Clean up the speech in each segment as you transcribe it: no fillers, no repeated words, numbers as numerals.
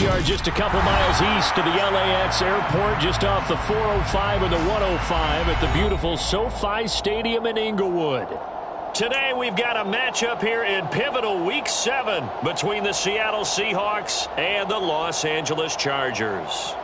We are just a couple miles east of the LAX airport, just off the 405 and the 105 at the beautiful SoFi Stadium in Inglewood. Today we've got a matchup here in pivotal Week 7 between the Seattle Seahawks and the Los Angeles Chargers.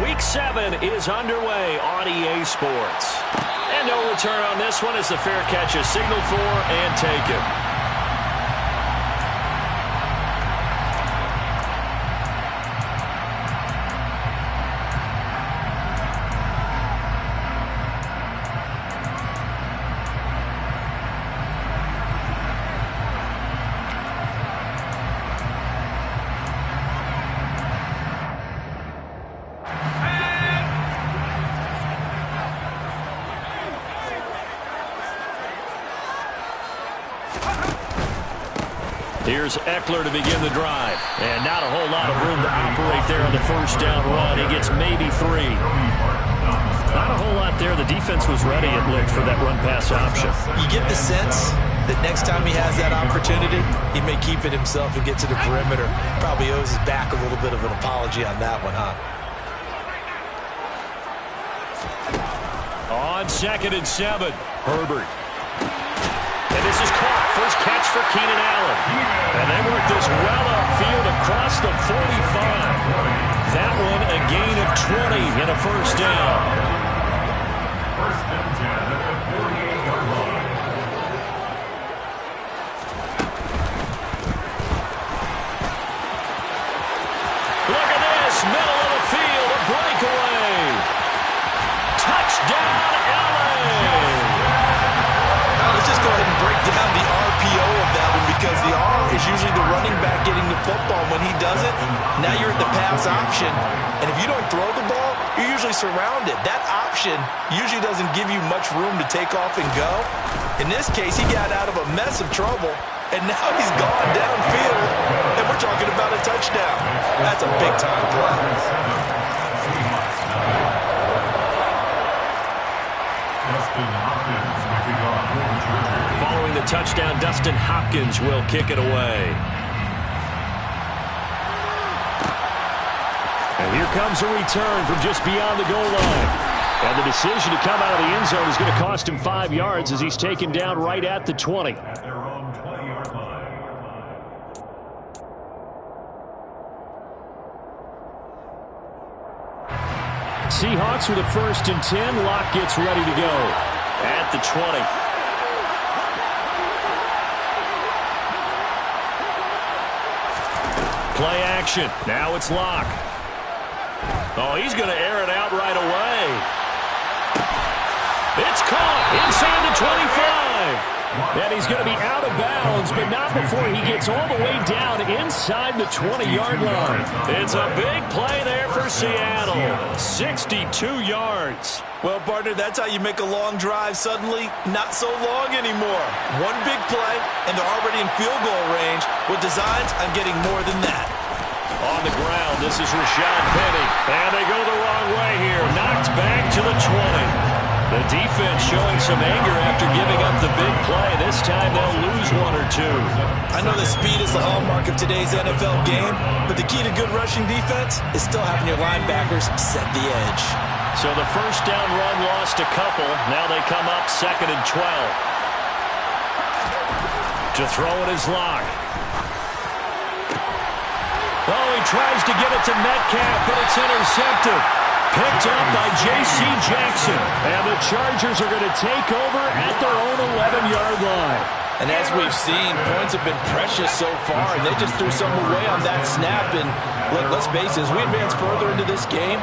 Week 7 is underway on EA Sports. And no return on this one as the fair catch is signaled for and taken. Here's Eckler to begin the drive. And not a whole lot of room to operate there on the first down run. He gets maybe 3. Not a whole lot there. The defense was ready, it looked, for that run-pass option. You get the sense that next time he has that opportunity, he may keep it himself and get to the perimeter. Probably owes his back a little bit of an apology on that one, huh? On 2nd and 7, Herbert. And this is caught. First catch for Keenan Allen. And they work this well upfield across the 45. That one a gain of 20 and a first down. First and 10 at the 48-yard line. Look at this. Middle of the field. A breakaway. Touchdown, LA. Let's just go ahead and break down the RPO of that one, because the R is usually the running back getting the football. When he doesn't, now you're at the pass option. And if you don't throw the ball, you're usually surrounded. That option usually doesn't give you much room to take off and go. In this case, he got out of a mess of trouble, and now he's gone downfield, and we're talking about a touchdown. That's a big-time play. Following the touchdown, Dustin Hopkins will kick it away. And here comes a return from just beyond the goal line. And the decision to come out of the end zone is going to cost him 5 yards as he's taken down right at the 20. At their own 20-yard line. Seahawks with a 1st and 10. Locke gets ready to go at the 20. Play action. Now it's Locke. Oh, he's going to air it out right away. It's caught inside the 25. And he's going to be out of bounds, but not before he gets all the way down inside the 20-yard line. It's a big play there for Seattle. 62 yards. Well, partner, that's how you make a long drive suddenly not so long anymore. One big play, and they're already in field goal range. With designs, I'm getting more than that. On the ground, this is Rashad Penny. And they go the wrong way here. Knocked back to the 20. The defense showing some anger after giving up the big play. This time they'll lose 1 or 2. I know the speed is the hallmark of today's NFL game, but the key to good rushing defense is still having your linebackers set the edge. So the first down run lost a couple. Now they come up 2nd and 12. To throw it is Locke. Oh, he tries to get it to Metcalf, but it's intercepted. Picked up by J.C. Jackson. And the Chargers are going to take over at their own 11-yard line. And as we've seen, points have been precious so far, and they just threw some away on that snap. And look, let's face it, as we advance further into this game,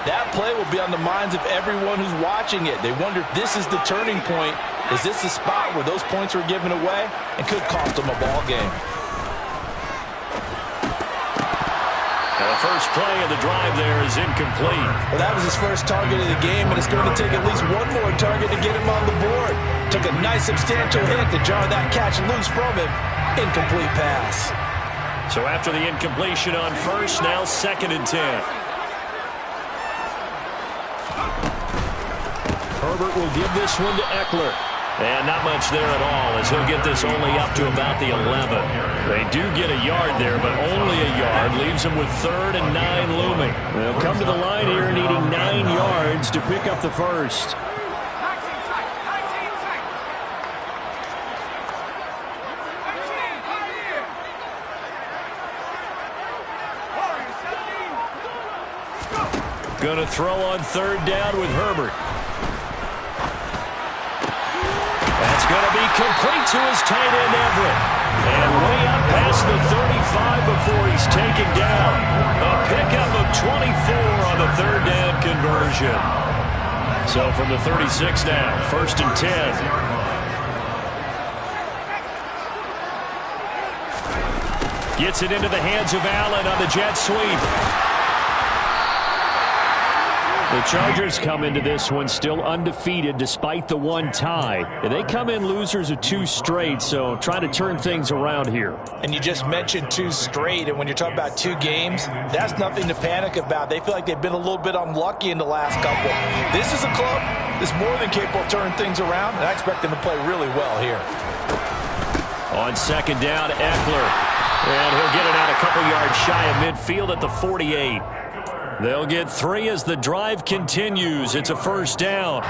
that play will be on the minds of everyone who's watching it. They wonder if this is the turning point. Is this the spot where those points were given away and could cost them a ball game? A The first play of the drive there is incomplete. Well, that was his first target of the game, and it's going to take at least one more target to get him on the board. Took a nice substantial hit to jar that catch loose from him. Incomplete pass. So after the incompletion on first, now 2nd and 10. Herbert will give this one to Eckler. And not much there at all, as he'll get this only up to about the 11. They do get a yard there, but only a yard. Leaves them with 3rd and 9 looming. They'll come to the line here needing 9 yards to pick up the first. Going to throw on 3rd down with Herbert. That's going to be complete to his tight end, Everett. And way up past the 35 before he's taken down. A pickup of 24 on the 3rd down conversion. So from the 36 now, 1st and 10. Gets it into the hands of Allen on the jet sweep. The Chargers come into this one still undefeated despite the 1 tie. And they come in losers of 2 straight, so trying to turn things around here. And you just mentioned 2 straight, and when you're talking about 2 games, that's nothing to panic about. They feel like they've been a little bit unlucky in the last couple. This is a club that's more than capable of turning things around, and I expect them to play really well here. On 2nd down, Eckler. And he'll get it out a couple yards shy of midfield at the 48. They'll get 3 as the drive continues. It's a 1st down.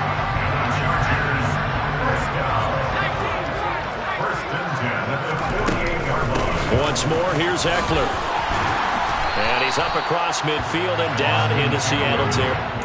Once more, here's Eckler. And he's up across midfield and down into Seattle territory.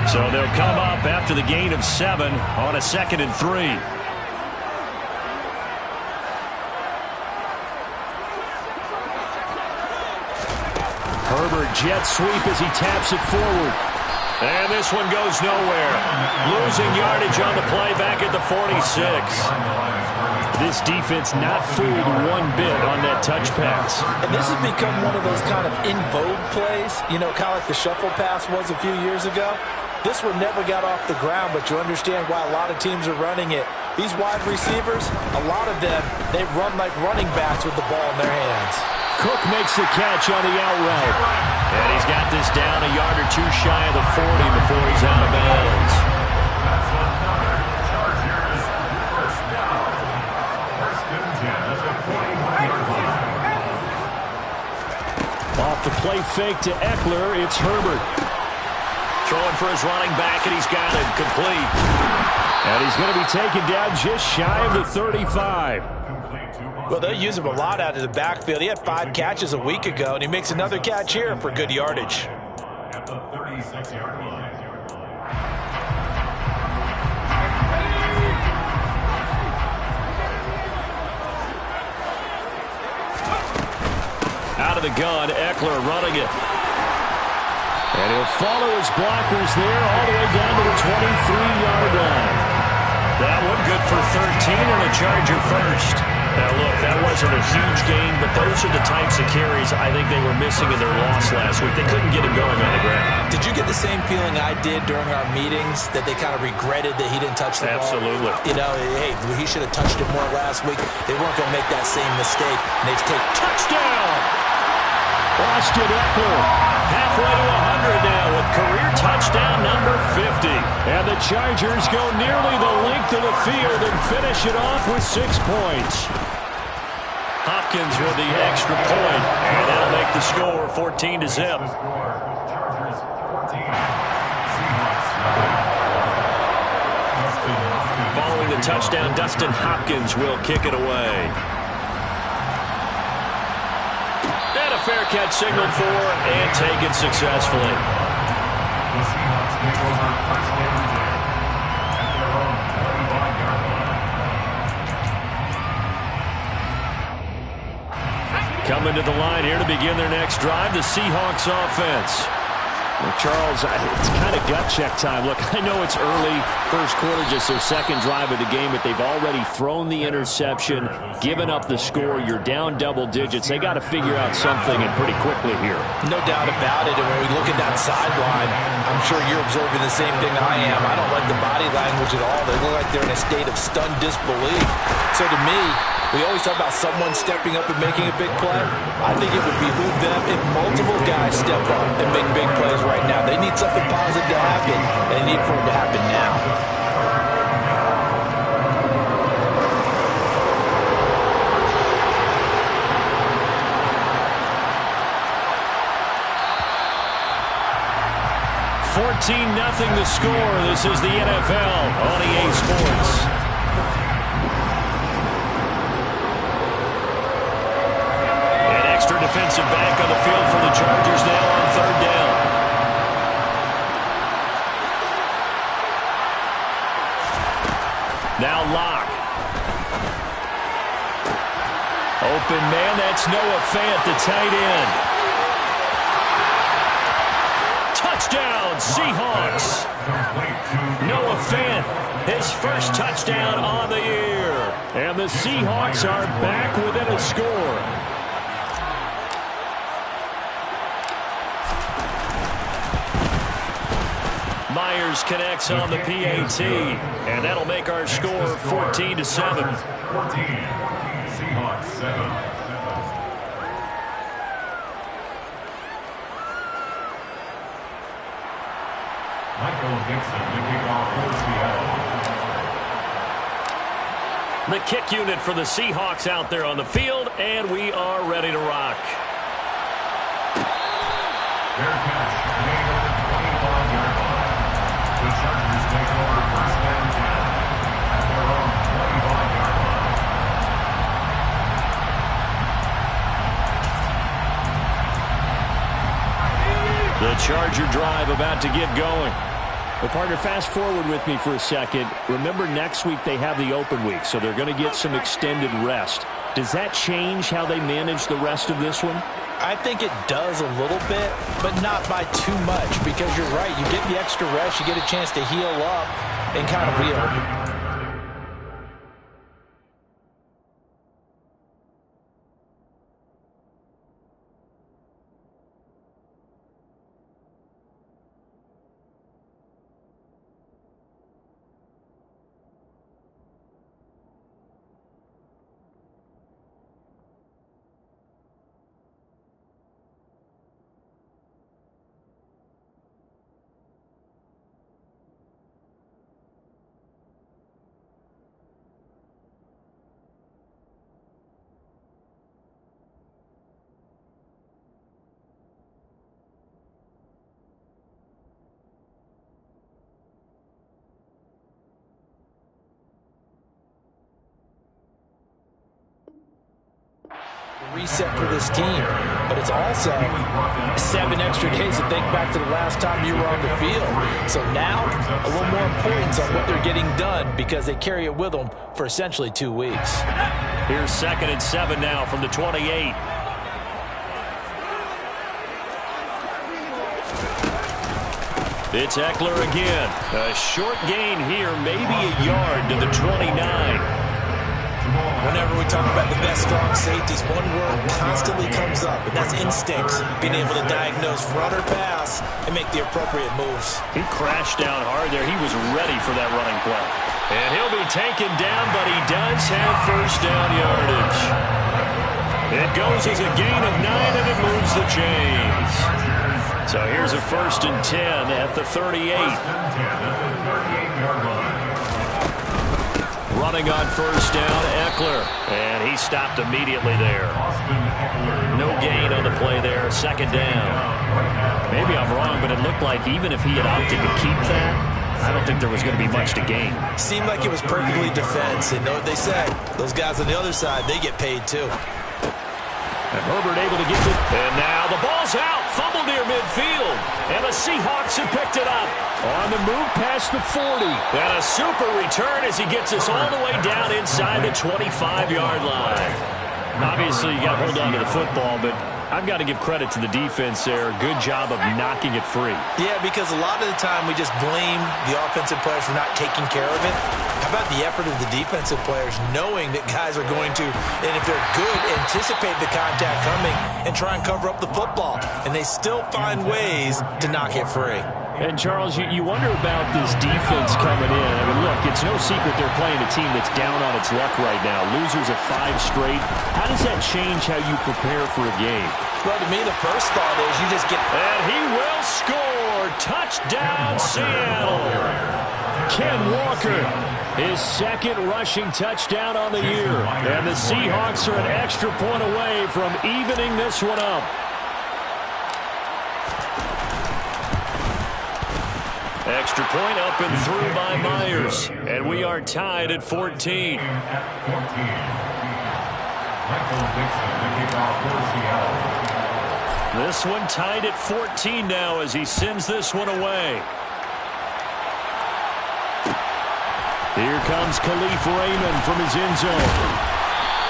So they'll come up after the gain of 7 on a 2nd and 3. Herbert jet sweep as he taps it forward. And this one goes nowhere. Losing yardage on the play back at the 46. This defense not fooled one bit on that touch pass. And this has become one of those kind of in vogue plays, you know, kind of like the shuffle pass was a few years ago. This one never got off the ground, but you understand why a lot of teams are running it. These wide receivers, a lot of them, they run like running backs with the ball in their hands. Cook makes the catch on the out route. And he's got this down a yard or 2 shy of the 40 before he's out of bounds. Off the play fake to Eckler, it's Herbert. Throwing for his running back, and he's got it complete. And he's going to be taken down just shy of the 35. Well, they'll use him a lot out of the backfield. He had 5 catches a week ago, and he makes another catch here for good yardage. At the 36-yard line. Out of the gun, Eckler running it. And he'll follow his blockers there all the way down to the 23-yard line. That one good for 13 and a Charger first. Now, look, that wasn't a huge gain, but those are the types of carries I think they were missing in their loss last week. They couldn't get him going on the ground. Did you get the same feeling I did during our meetings, that they kind of regretted that he didn't touch the ball? Absolutely. You know, hey, he should have touched it more last week. They weren't going to make that same mistake. And they take touchdown! Austin Eckler halfway to 100 now with career touchdown number 50. And the Chargers go nearly the length of the field and finish it off with 6 points. Hopkins with the extra point, and that'll make the score 14-0. Chargers 14. Seahawks 9. Following the touchdown, Dustin Hopkins will kick it away. And a fair catch signaled for and taken successfully. The Seahawks take over first and 10 at their own 25-yard line. Coming to the line here to begin their next drive, the Seahawks offense. Well, Charles, it's kind of gut check time. Look, I know it's early, first quarter, just their second drive of the game, but they've already thrown the interception, given up the score. You're down double digits. They got to figure out something, and pretty quickly here. No doubt about it. And when we look at that sideline, I'm sure you're observing the same thing I am. I don't like the body language at all. They look like they're in a state of stunned disbelief. So to me, we always talk about someone stepping up and making a big play. I think it would behoove them if multiple guys step up and make big plays right now. They need something positive to happen, and they need for it to happen now. $14-0 the score. This is the NFL on EA Sports. Extra defensive back on the field for the Chargers now on third down. Now Locke. Open man, that's Noah Fant, the tight end. Touchdown, Seahawks. Noah Fant, his first touchdown on the year. And the Seahawks are back within a score. Myers connects on the PAT, and that'll make our score 14-7. 14, Seahawks 7. Michael Dixon to kick off for Seattle. The kick unit for the Seahawks out there on the field, and we are ready to rock. Fair catch made at the 25-yard line. The Chargers take over first and 10 at their own 25-yard line. The Charger drive about to get going. Well, partner, fast forward with me for a second. Remember, next week they have the open week, so they're going to get some extended rest. Does that change how they manage the rest of this one? I think it does a little bit, but not by too much, because you're right. You get the extra rest, you get a chance to heal up and kind of reopen. Reset for this team, but it's also 7 extra days to think back to the last time you were on the field. So now, a little more importance on what they're getting done, because they carry it with them for essentially 2 weeks. Here's 2nd and 7 now from the 28. It's Eckler again. A short gain here, maybe a yard to the 29. Whenever we talk about the best strong safeties, one word constantly comes up, and that's instincts. Being able to diagnose run or pass and make the appropriate moves. He crashed down hard there. He was ready for that running play. And he'll be taken down, but he does have first down yardage. It goes as a gain of 9, and it moves the chains. So here's a 1st and 10 at the 38. Running on first down, Eckler. And he stopped immediately there. No gain on the play there. Second down. Maybe I'm wrong, but it looked like even if he had opted to keep that, I don't think there was going to be much to gain. Seemed like it was perfectly defense. And know what they said? Those guys on the other side, they get paid too. And Herbert able to get it. And now the ball's out. Fumble near midfield. And the Seahawks have picked it up. On the move past the 40. And a super return as he gets us all the way down inside the 25-yard line. Obviously, you got to hold on to the football, but I've got to give credit to the defense there. Good job of knocking it free. Yeah, because a lot of the time we just blame the offensive players for not taking care of it. How about the effort of the defensive players knowing that guys are going to, and if they're good, anticipate the contact coming and try and cover up the football. And they still find ways to knock it free. And, Charles, you wonder about this defense coming in. I mean, look, it's no secret they're playing a team that's down on its luck right now. Losers of 5 straight. How does that change how you prepare for a game? Well, to me, the first thought is you just get... And he will score. Touchdown, Seattle. Ken Walker, his second rushing touchdown on the year. And the Seahawks are an extra point away from evening this one up. Extra point up and through by Myers. And we are tied at 14. This one tied at 14 now as he sends this one away. Here comes Khalif Raymond from his end zone.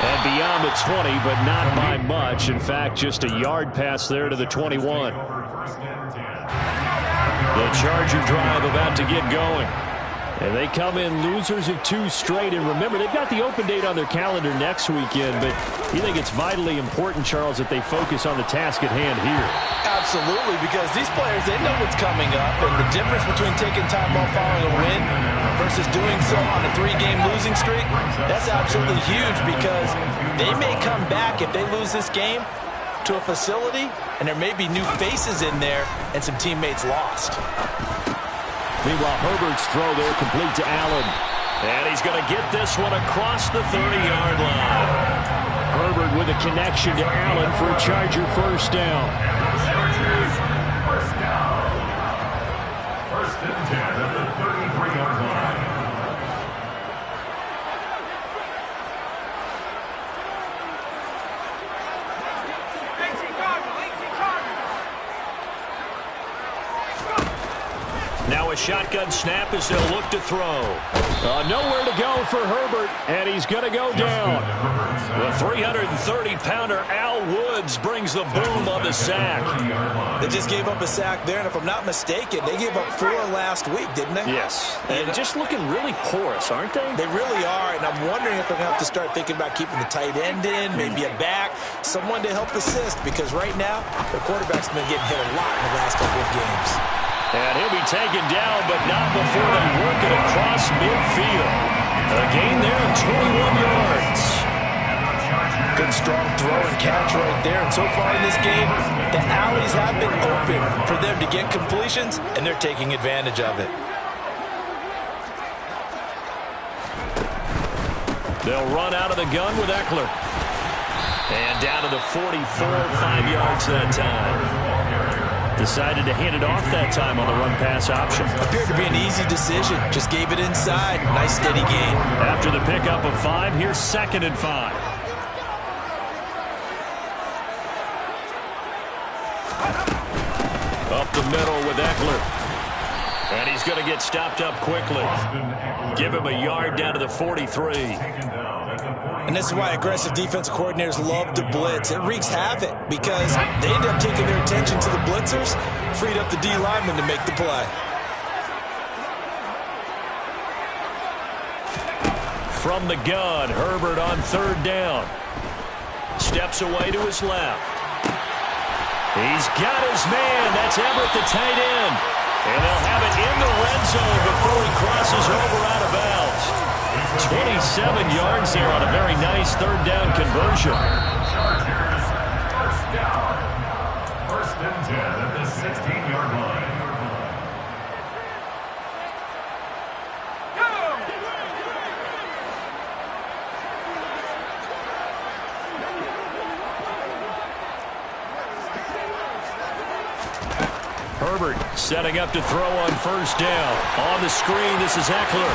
And beyond the 20, but not by much. In fact, just a yard pass there to the 21. The Charger drive about to get going. And they come in losers of 2 straight. And remember, they've got the open date on their calendar next weekend. But you think it's vitally important, Charles, that they focus on the task at hand here? Absolutely, because these players, they know what's coming up. And the difference between taking time off following a win versus doing so on a 3-game losing streak, that's absolutely huge because they may come back if they lose this game to a facility, and there may be new faces in there and some teammates lost. Meanwhile, Herbert's throw there complete to Allen. And he's going to get this one across the 30-yard line. Herbert with a connection to Allen for a Charger first down. Chargers first down. First and 10 at the 33-yard line. Now a shotgun snap as they'll look to throw. Nowhere to go for Herbert, and he's going to go down. The 330-pounder Al Woods brings the boom on the sack. They just gave up a sack there, and if I'm not mistaken, they gave up 4 last week, didn't they? Yes. And just looking really porous, aren't they? They really are, and I'm wondering if they're going to have to start thinking about keeping the tight end in, maybe a back, someone to help assist, because right now, the quarterback's been getting hit a lot in the last couple of games. And he'll be taken down, but not before they work it across midfield. A gain there of 21 yards. Good strong throw and catch right there. And so far in this game, the alleys have been open for them to get completions, and they're taking advantage of it. They'll run out of the gun with Eckler. And down to the 44, 5 yards that time. Decided to hand it off that time on the run-pass option. Appeared to be an easy decision. Just gave it inside. Nice, steady gain. After the pickup of 5, here's 2nd and 5. Up the middle with Eckler. And he's going to get stopped up quickly. Give him a yard down to the 43. And this is why aggressive defensive coordinators love to blitz. It wreaks havoc because they end up taking their attention to the blitzers, freed up the D lineman to make the play. From the gun, Herbert on 3rd down. Steps away to his left. He's got his man. That's Everett, the tight end. And they'll have it in the red zone before he crosses over out of bounds. 27 yards there on a very nice 3rd down conversion. Chargers first down. First and 10 at the 16-yard line. Herbert setting up to throw on first down. On the screen, this is Eckler.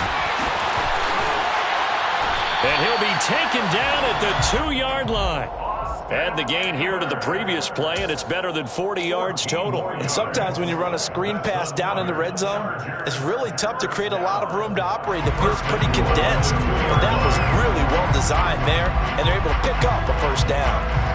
And he'll be taken down at the 2-yard line. Add the gain here to the previous play, and it's better than 40 yards total. And sometimes when you run a screen pass down in the red zone, it's really tough to create a lot of room to operate. The field's pretty condensed, but that was really well designed there, and they're able to pick up a first down.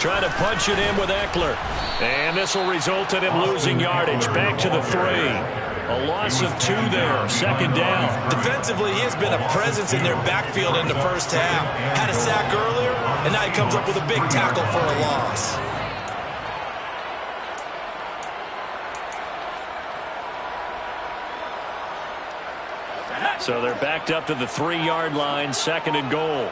Trying to punch it in with Eckler. And this will result in him losing yardage. Back to the 3. A loss of 2 there. Second down. Defensively, he has been a presence in their backfield in the first half. Had a sack earlier, and now he comes up with a big tackle for a loss. So they're backed up to the 3-yard line. Second and goal.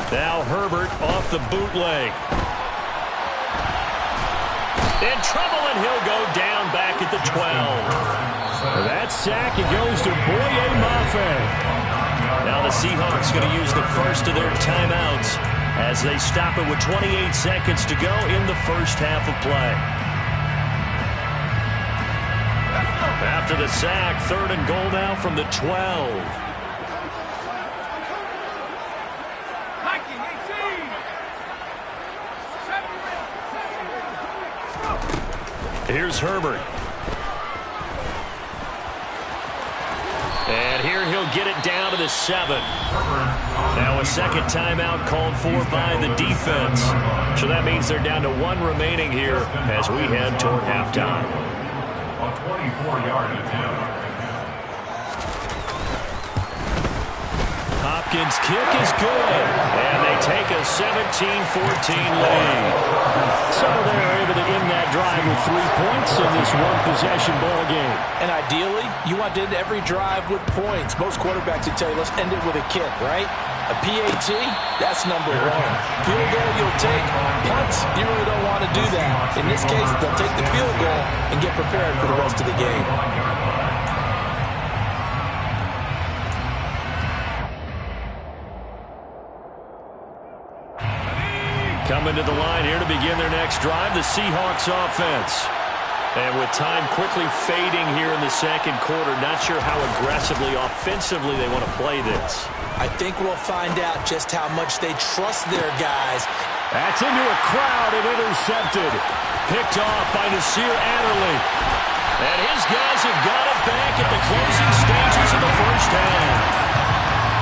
Now Herbert off the bootleg. In trouble, and he'll go down back at the 12. That sack, it goes to Boye Mafe. Now the Seahawks going to use the first of their timeouts as they stop it with 28 seconds to go in the first half of play. After the sack, third and goal now from the 12. Here's Herbert. And here he'll get it down to the 7. Now a second timeout called for by the defense. So that means they're down to 1 remaining here as we head toward halftime. A 24-yard attempt. Hopkins' kick is good. And they take a 17-14 lead. So they're able to end that drive with 3 points in this one-possession ball game. And ideally, you want to end every drive with points. Most quarterbacks would tell you, let's end it with a kick, right? A PAT, that's number 1. Field goal you'll take. Punts, you really don't want to do that. In this case, they'll take the field goal and get prepared for the rest of the game. Coming to the line here to begin their next drive, the Seahawks offense. And with time quickly fading here in the second quarter, not sure how aggressively, offensively they want to play this. I think we'll find out just how much they trust their guys. That's into a crowd and intercepted. Picked off by Nasir Adderley. And his guys have got it back at the closing stages of the first half.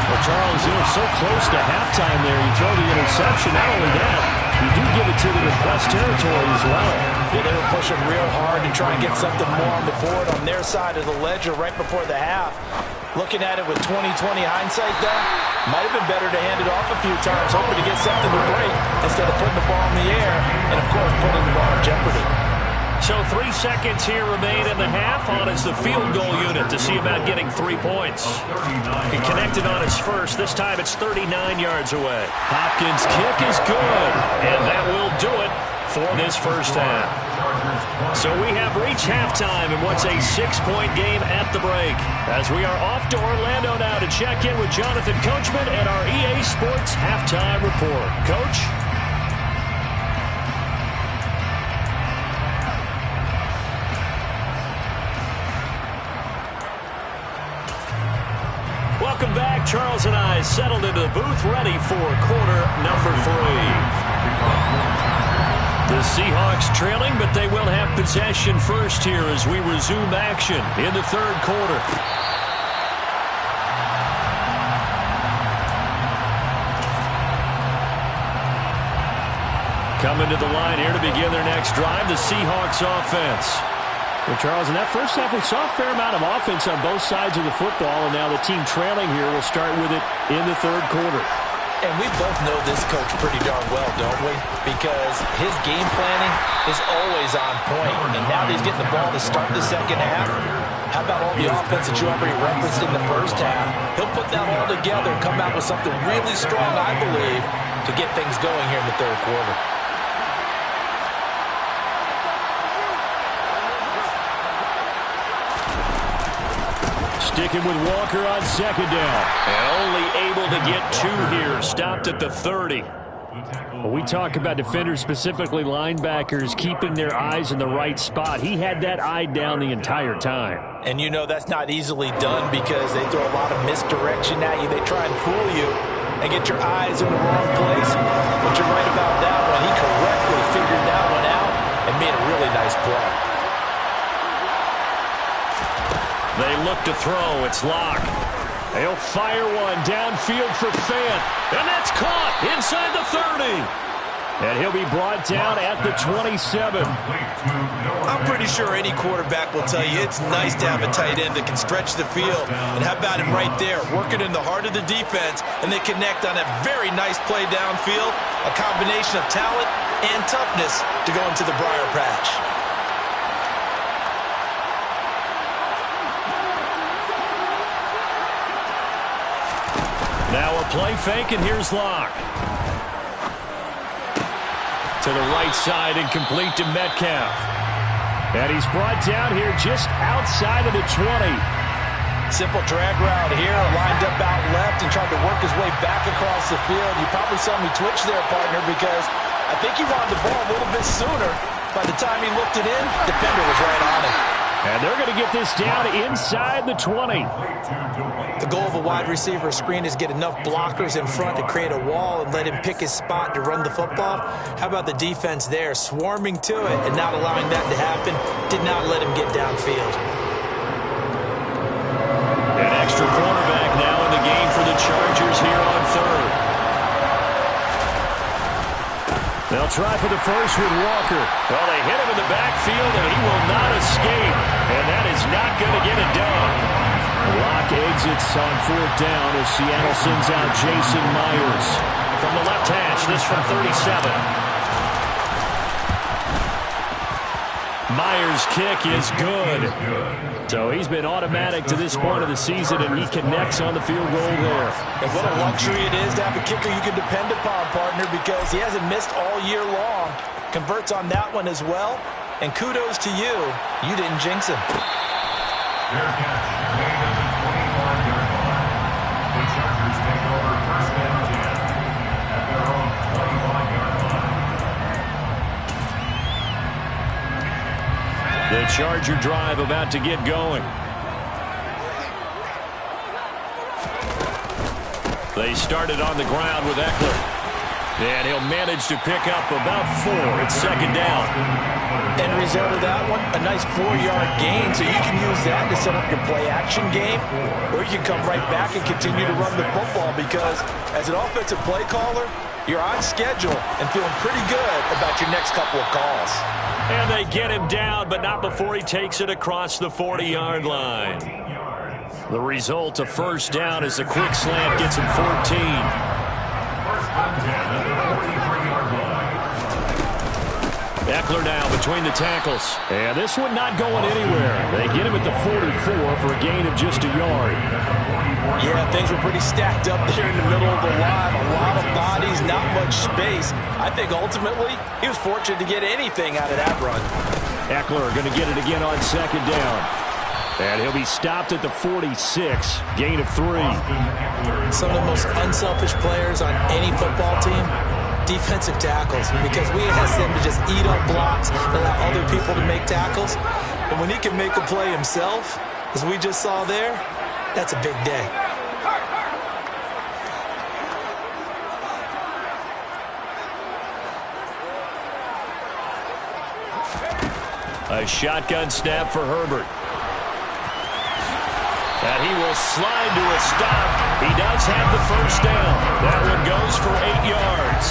Well, Charles, you're so close to halftime there. You throw the interception. Not only that, you do give it to them in plus territory as well. Yeah, they were pushing real hard to try and get something more on the board on their side of the ledger right before the half. Looking at it with 20/20 hindsight, though, might have been better to hand it off a few times, hoping to get something to break instead of putting the ball in the air and, of course, putting the ball in jeopardy. So 3 seconds here remain in the half. On is the field goal unit to see about getting 3 points. He connected on his first. This time it's 39 yards away. Hopkins' kick is good. And that will do it for this first half. So we have reached halftime in what's a 6-point game at the break. As we are off to Orlando now to check in with Jonathan Coachman and our EA Sports Halftime Report. Coach? Welcome back. Charles and I settled into the booth, ready for quarter number 3. The Seahawks trailing, but they will have possession first here as we resume action in the third quarter. Coming to the line here to begin their next drive, the Seahawks offense. Well, Charles, in that first half, we saw a fair amount of offense on both sides of the football, and now the team trailing here will start with it in the third quarter. And we both know this coach pretty darn well, don't we? Because his game planning is always on point. And now that he's getting the ball to start the second half, how about all the offense that you already referenced in the first half? He'll put that all together and come out with something really strong, I believe, to get things going here in the third quarter. sticking with Walker on second down. And only able to get 2 here. Stopped at the 30. Well, we talk about defenders, specifically linebackers, keeping their eyes in the right spot. He had that eye down the entire time. And you know that's not easily done because they throw a lot of misdirection at you. They try and fool you and get your eyes in the wrong place. But you're right about that one. He correctly figured that one out and made a really nice play. They look to throw. It's Locke. He'll fire one downfield for Fant. And that's caught inside the 30. And he'll be brought down at the 27. I'm pretty sure any quarterback will tell you it's nice to have a tight end that can stretch the field. And how about him right there, working in the heart of the defense, and they connect on a very nice play downfield, a combination of talent and toughness to go into the briar patch. Now a play fake, and here's Locke. To the right side and complete to Metcalf. And he's brought down here just outside of the 20. Simple drag route here, lined up out left and tried to work his way back across the field. You probably saw me twitch there, partner, because I think he wanted the ball a little bit sooner. By the time he looked it in, the defender was right on him. And they're going to get this down inside the 20. The goal of a wide receiver screen is get enough blockers in front to create a wall and let him pick his spot to run the football. How about the defense there, swarming to it and not allowing that to happen? Did not let him get downfield. An extra cornerback now in the game for the Chargers here on third. They'll try for the first with Walker. Well, they hit him in the backfield, and he will not escape. And that is not going to get it done. Locke exits on 4th down as Seattle sends out Jason Myers. From the left hash, this from 37. Myers' kick is good. So he's been automatic to this point of the season, and he connects on the field goal there. And what a luxury it is to have a kicker you can depend upon, partner, because he hasn't missed all year long. Converts on that one as well. And kudos to you. You didn't jinx him. Fair catch made at the 25-yard line. The Chargers take over first and 10 at their own 25-yard line. The Charger drive about to get going. They started on the ground with Eckler. And he'll manage to pick up about 4 at second down. End result of that one, a nice 4-yard gain, so you can use that to set up your play-action game, or you can come right back and continue to run the football because as an offensive play caller, you're on schedule and feeling pretty good about your next couple of calls. And they get him down, but not before he takes it across the 40-yard line. The result, a first down as a quick slant gets him 14. Eckler now between the tackles. And this one not going anywhere. They get him at the 44 for a gain of just a yard. Yeah, things were pretty stacked up there in the middle of the line. A lot of bodies, not much space. I think ultimately he was fortunate to get anything out of that run. Eckler going to get it again on second down. And he'll be stopped at the 46, gain of 3. Some of the most unselfish players on any football team, defensive tackles, because we ask them to just eat up blocks and allow other people to make tackles. But when he can make a play himself, as we just saw there, that's a big day. A shotgun snap for Herbert. And he will slide to a stop. He does have the first down. That one goes for 8 yards.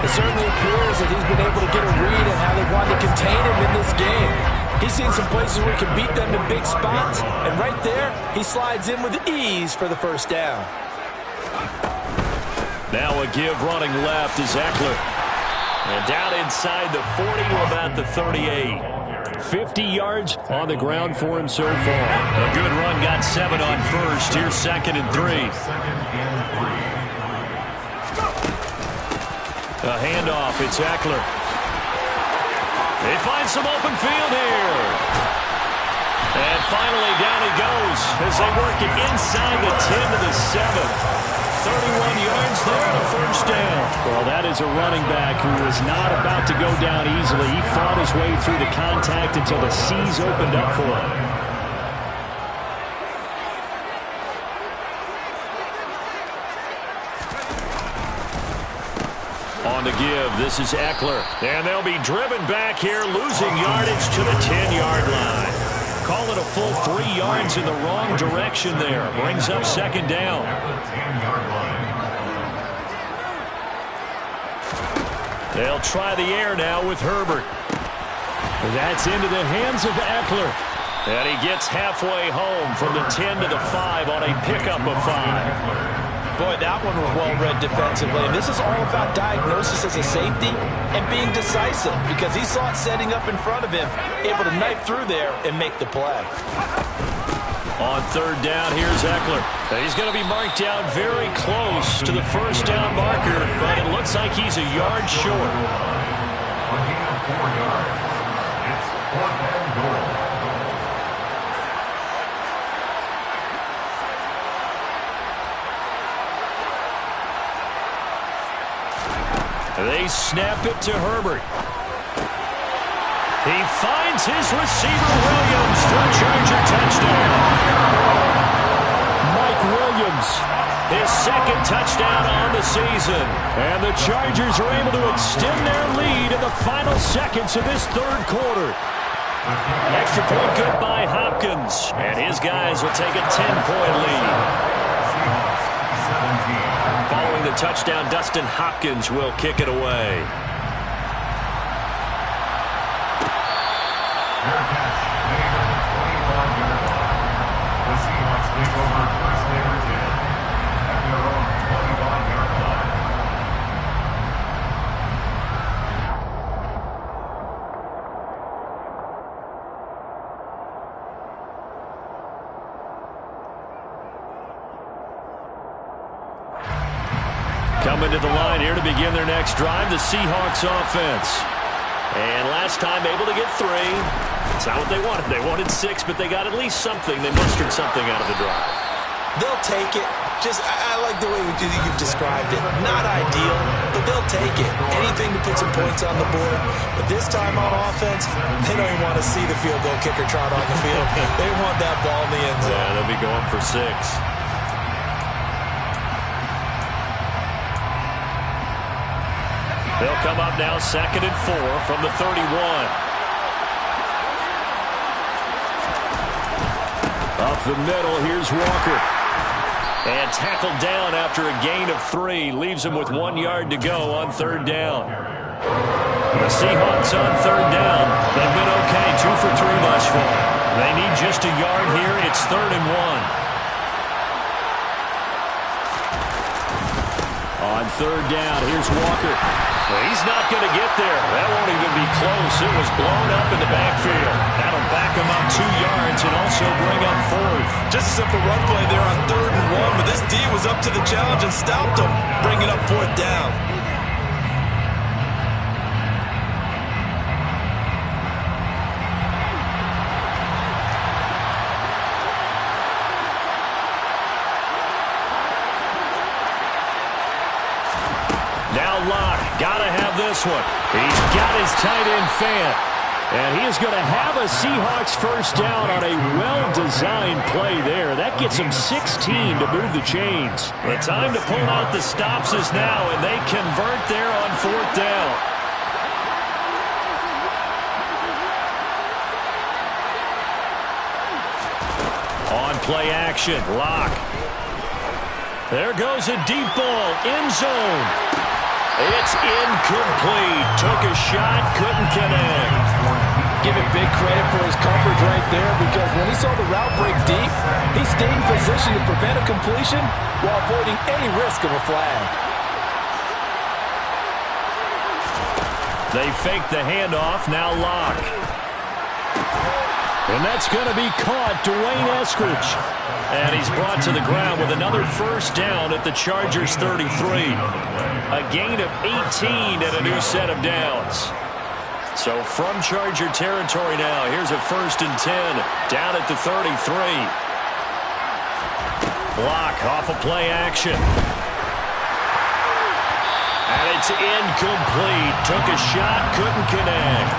It certainly appears that he's been able to get a read on how they want to contain him in this game. He's seen some places where he can beat them in big spots, and right there, he slides in with ease for the first down. Now a give running left is Eckler. And down inside the 40 to about the 38. 50 yards on the ground for him so far. A good run, got 7 on first. Here's 2nd and 3. A handoff, it's Eckler. They find some open field here. And finally, down he goes as they work it inside the 10 to the 7. 31 yards there and a first down. Well, that is a running back who was not about to go down easily. He fought his way through the contact until the seas opened up for him. On the give, this is Eckler. And they'll be driven back here, losing yardage to the 10-yard line. Call it a full 3 yards in the wrong direction there. Brings up second down. They'll try the air now with Herbert. That's into the hands of Eckler. And he gets halfway home from the 10 to the 5 on a pickup of 5. Boy, that one was well-read defensively. And this is all about diagnosis as a safety and being decisive because he saw it setting up in front of him, able to knife through there and make the play. On third down, here's Eckler. He's going to be marked down very close to the first down marker, but it looks like he's a yard short. A gain of 4 yards. It's 4th and goal. They snap it to Herbert. He finds his receiver, Williams, for a Charger touchdown. Mike Williams, his second touchdown on the season. And the Chargers are able to extend their lead in the final seconds of this third quarter. Extra point good by Hopkins. And his guys will take a 10-point lead. Following the touchdown, Dustin Hopkins will kick it away. Fair catch made at the 25-yard line. The Seahawks take over first and 10 at their own 25-yard line. Coming to the line here to begin their next drive, the Seahawks offense. And last time able to get 3. That's not what they wanted. They wanted 6, but they got at least something. They mustered something out of the drive. They'll take it. I like the way you've described it. Not ideal, but they'll take it. Anything to put some points on the board. But this time on offense, they don't even want to see the field goal kicker trot on the field. They want that ball in the end zone. Yeah, they'll be going for 6. They'll come up now 2nd and 4 from the 31. Up the middle, here's Walker. And tackled down after a gain of 3. Leaves him with 1 yard to go on third down. The Seahawks on third down. They've been okay, 2 for 3 thus far. They need just a yard here. It's 3rd and 1. On third down, here's Walker. Well, he's not going to get there. That won't even be close. It was blown up in the backfield. That'll back him up 2 yards and also bring up 4th. Just a simple run play there on 3rd and 1, but this D was up to the challenge and stopped him, bringing up 4th down. Gotta have this one. He's got his tight end fan. And he is going to have a Seahawks first down on a well-designed play there. That gets him 16 to move the chains. The time to pull out the stops is now, and they convert there on 4th down. On play action, Locke. There goes a deep ball, end zone. It's incomplete. Took a shot, couldn't connect. Give him big credit for his coverage right there because when he saw the route break deep, he stayed in position to prevent a completion while avoiding any risk of a flag. They fake the handoff, now Locke. And that's going to be caught, Dwayne Eskridge. And he's brought to the ground with another first down at the Chargers 33. A gain of 18 and a new set of downs. So from Charger territory now, here's a 1st and 10 down at the 33. Block off a play action. And it's incomplete. Took a shot, couldn't connect.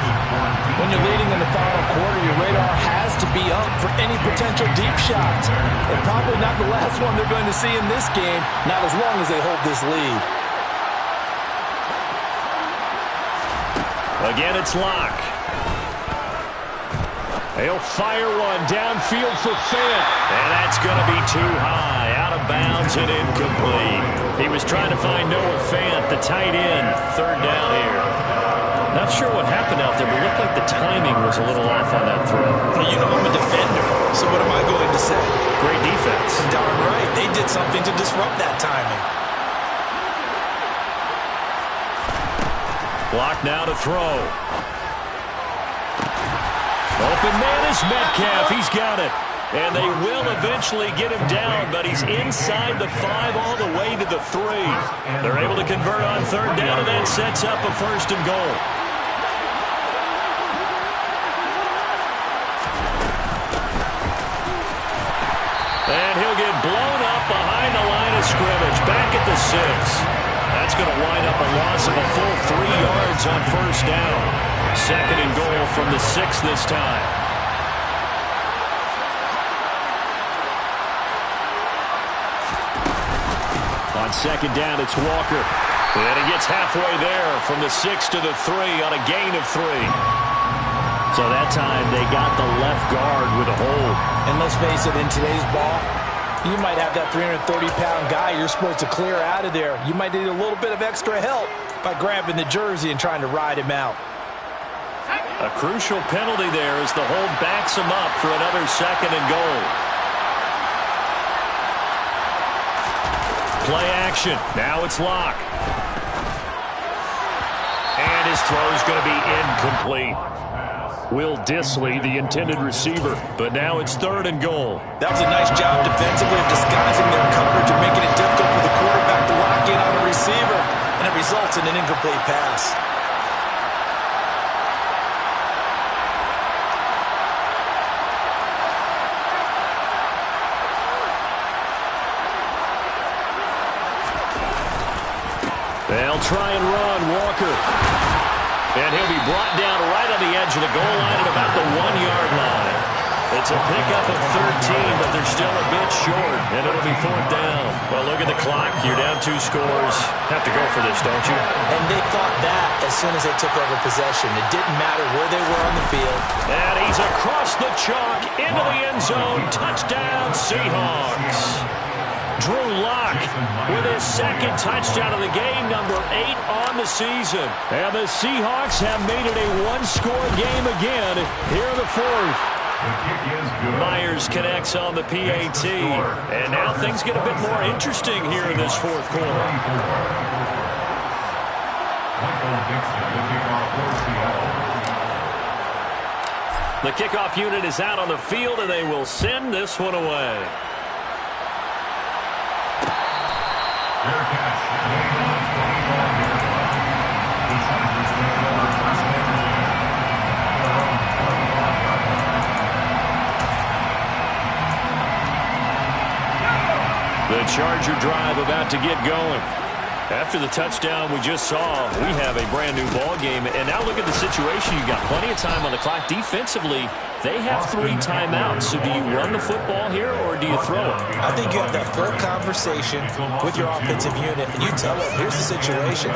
When you're leading in the final quarter, your radar has to be up for any potential deep shots. And probably not the last one they're going to see in this game, not as long as they hold this lead. Again, it's Locke. He'll fire one downfield for Fant. And that's going to be too high. Out of bounds and incomplete. He was trying to find Noah Fant, the tight end. 3rd down here. Not sure what happened out there, but it looked like the timing was a little off on that throw. You know I'm a defender, so what am I going to say? Great defense. Darn right. They did something to disrupt that timing. Block now to throw. Open man is Metcalf. He's got it. And they will eventually get him down, but he's inside the 5 all the way to the 3. They're able to convert on 3rd down, and that sets up a 1st and goal. And he'll get blown up behind the line of scrimmage. Back at the 6. That's going to wind up a loss of a full 3 yards on 1st down. 2nd and goal from the 6 this time. On 2nd down, it's Walker. And he gets halfway there from the 6 to the 3 on a gain of 3. So that time they got the left guard with a hold. And let's face it, in today's ball, you might have that 330-pound guy you're supposed to clear out of there. You might need a little bit of extra help by grabbing the jersey and trying to ride him out. A crucial penalty there as the hold backs him up for another 2nd and goal. Play action. Now it's Locke. And his throw is going to be incomplete. Will Dissly, the intended receiver, but now it's 3rd and goal. That was a nice job defensively of disguising their coverage and making it difficult for the quarterback to lock in on a receiver, and it results in an incomplete pass. They'll try and run Walker. And he'll be brought down right on the edge of the goal line at about the 1-yard line. It's a pickup of 13, but they're still a bit short, and it'll be 4th down. Well, look at the clock. You're down 2 scores. Have to go for this, don't you? And they thought that as soon as they took over possession. It didn't matter where they were on the field. And he's across the chalk into the end zone. Touchdown, Seahawks. Drew Lock with his 2nd touchdown of the game, number 8 on the season. And the Seahawks have made it a 1-score game again here in the 4th. Myers connects on the PAT. And now things get a bit more interesting here in this 4th quarter. The kickoff unit is out on the field, and they will send this one away. The Charger drive about to get going. After the touchdown we just saw, we have a brand new ball game. And now look at the situation. You've got plenty of time on the clock. Defensively, they have 3 timeouts. So do you run the football here or do you throw it? I think you have that full conversation with your offensive unit, and you tell them, here's the situation.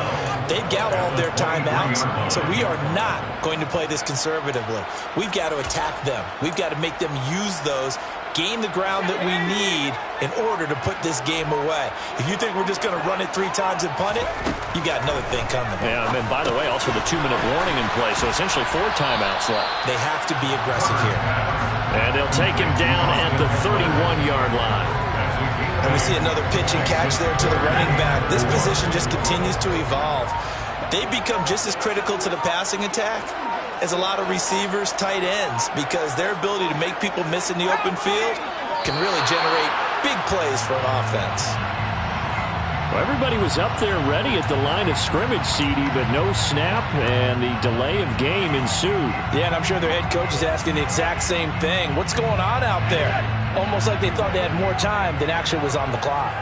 They've got all their timeouts, so we are not going to play this conservatively. We've got to attack them. We've got to make them use those, gain the ground that we need in order to put this game away. If you think we're just going to run it 3 times and punt it, you got another thing coming. Yeah, and by the way, also the 2-minute warning in play, so essentially 4 timeouts left. They have to be aggressive here. And they'll take him down at the 31-yard line. And we see another pitch and catch there to the running back. This position just continues to evolve. They become just as critical to the passing attack as a lot of receivers, tight ends, because their ability to make people miss in the open field can really generate big plays for an offense. Everybody was up there ready at the line of scrimmage, CD, but no snap, and the delay of game ensued. Yeah, and I'm sure their head coach is asking the exact same thing. What's going on out there? Almost like they thought they had more time than actually was on the clock.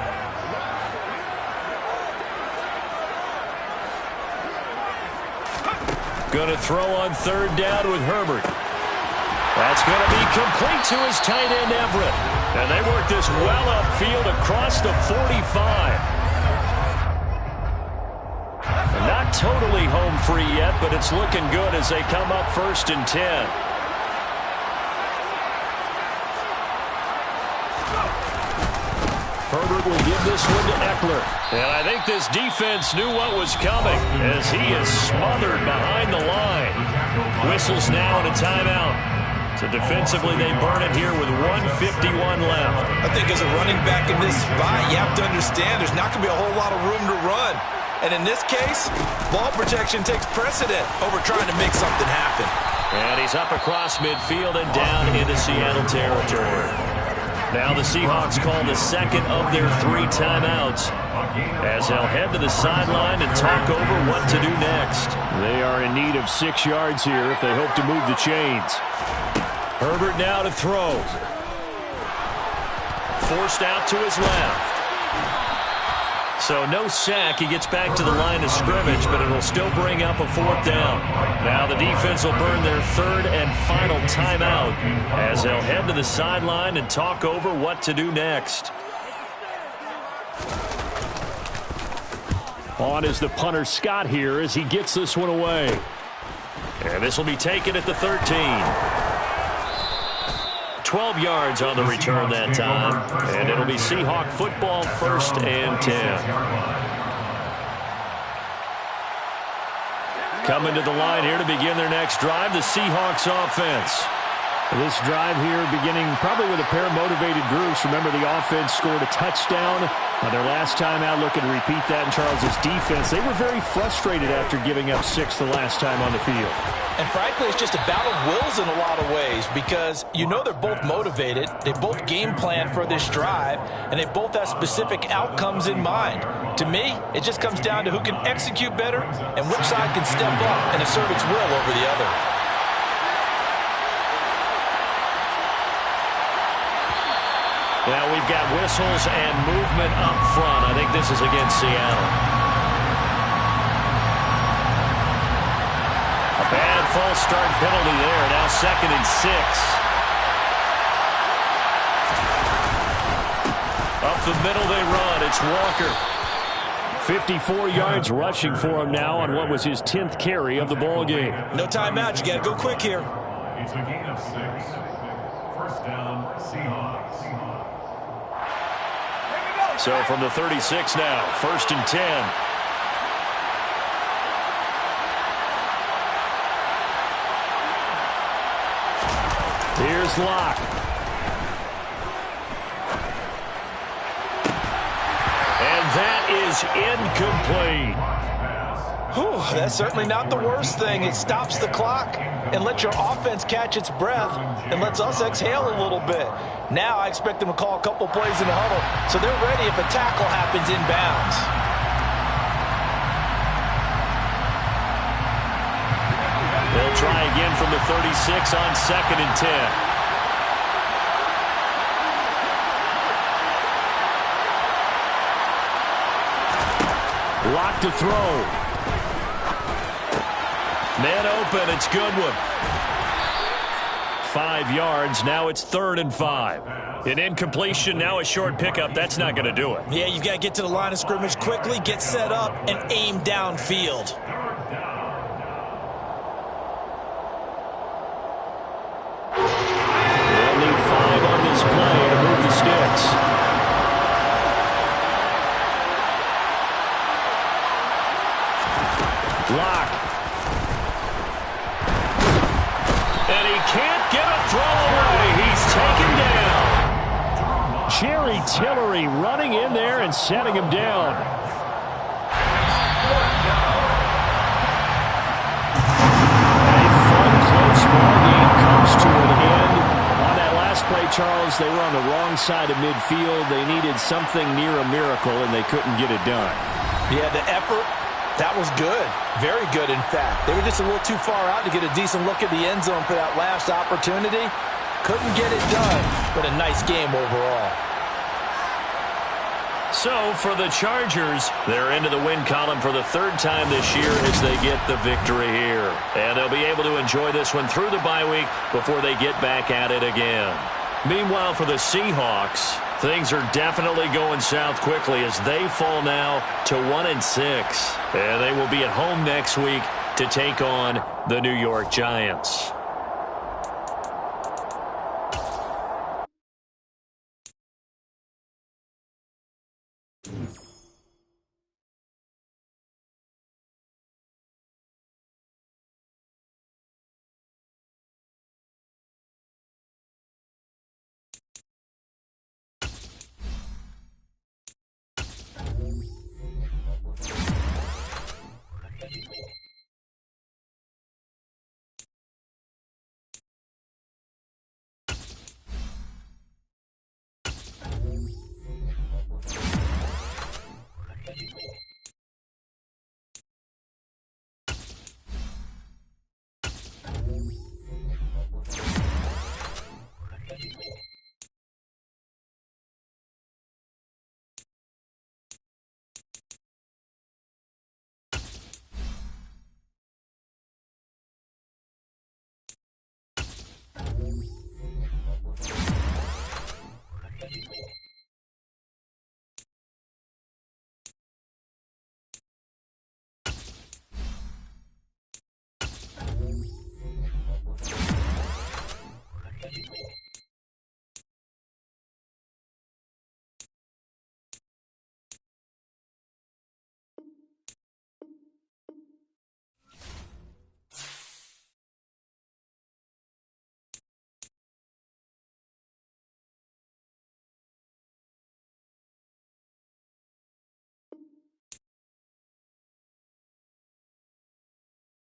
Going to throw on third down with Herbert. That's going to be complete to his tight end, Everett. And they work this well upfield across the 45. Not totally home free yet, but it's looking good as they come up 1st and 10. Herbert will give this one to Eckler. And I think this defense knew what was coming as he is smothered behind the line. Whistles now and a timeout. So defensively, they burn it here with 1:51 left. I think as a running back in this spot, you have to understand there's not going to be a whole lot of room to run. And in this case, ball protection takes precedent over trying to make something happen. And he's up across midfield and down into Seattle territory. Now the Seahawks call the second of their 3 timeouts as they'll head to the sideline and talk over what to do next. They are in need of 6 yards here if they hope to move the chains. Herbert now to throw. Forced out to his left. So no sack. He gets back to the line of scrimmage, but it'll still bring up a 4th down. Now the defense will burn their 3rd and final timeout as they'll head to the sideline and talk over what to do next. On is the punter Scott here as he gets this one away. And this will be taken at the 13. 12 yards on the return that time, and it'll be Seahawk football 1st and 10. Coming to the line here to begin their next drive, the Seahawks offense. This drive here beginning probably with a pair of motivated groups. Remember, the offense scored a touchdown on their last time out, looking to repeat that in Charles's defense. They were very frustrated after giving up 6 the last time on the field. And frankly, it's just a battle of wills in a lot of ways because you know they're both motivated, they both game plan for this drive, and they both have specific outcomes in mind. To me, it just comes down to who can execute better and which side can step up and assert its will over the other. Now we've got whistles and movement up front. I think this is against Seattle. A bad false start penalty there. Now 2nd and 6. Up the middle they run. It's Walker. 54 yards rushing for him now on what was his 10th carry of the ball game. No timeout. You got to go quick here. It's a gain of 6. 1st down, Seahawks. So from the 36 now, 1st and 10. Here's Locke. And that is incomplete. Whew, that's certainly not the worst thing. It stops the clock and lets your offense catch its breath and lets us exhale a little bit. Now I expect them to call a couple plays in the huddle so they're ready if a tackle happens inbounds. They'll try again from the 36 on 2nd and 10. Lock to throw. Man open, it's Goodwin. 5 yards, now it's 3rd and 5. An incompletion, now a short pickup. That's not going to do it. Yeah, you've got to get to the line of scrimmage quickly, get set up, and aim downfield. They'll need 5 on this play to move the sticks. Lock. And he can't get a throw away. He's taken down. Jerry Tillery running in there and setting him down. A fun, close ball game comes to an end on that last play, Charles, they were on the wrong side of midfield. They needed something near a miracle, and they couldn't get it done. Yeah, the effort, that was good. Very good, in fact. They were just a little too far out to get a decent look at the end zone for that last opportunity. Couldn't get it done, but a nice game overall. So, for the Chargers, they're into the win column for the third time this year as they get the victory here. And they'll be able to enjoy this one through the bye week before they get back at it again. Meanwhile, for the Seahawks, things are definitely going south quickly as they fall now to 1-6. And they will be at home next week to take on the New York Giants.